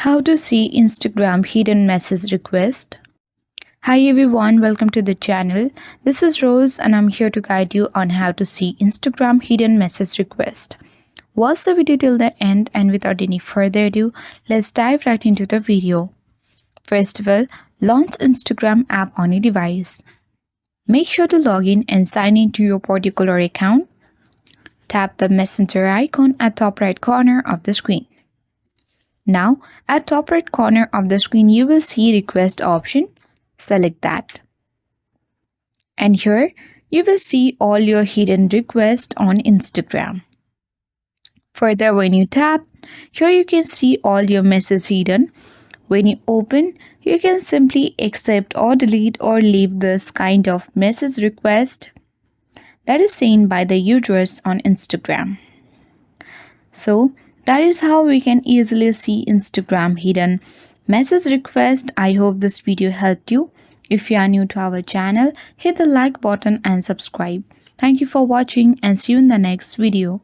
How to see Instagram hidden message request. Hi everyone, welcome to the channel. This is Rose and I'm here to guide you on how to see Instagram hidden message request. Watch the video till the end, and without any further ado, let's dive right into the video. First of all, launch Instagram app on a device. Make sure to log in and sign in to your particular account. Tap the messenger icon at top right corner of the screen. Now, at top right corner of the screen, you will see request option. Select that. And here, you will see all your hidden requests on Instagram. Further, when you tap, here you can see all your messages hidden. When you open, you can simply accept or delete or leave this kind of message request that is seen by the users on Instagram. So, that is how we can easily see Instagram hidden message request. I hope this video helped you. If you are new to our channel, hit the like button and subscribe. Thank you for watching and see you in the next video.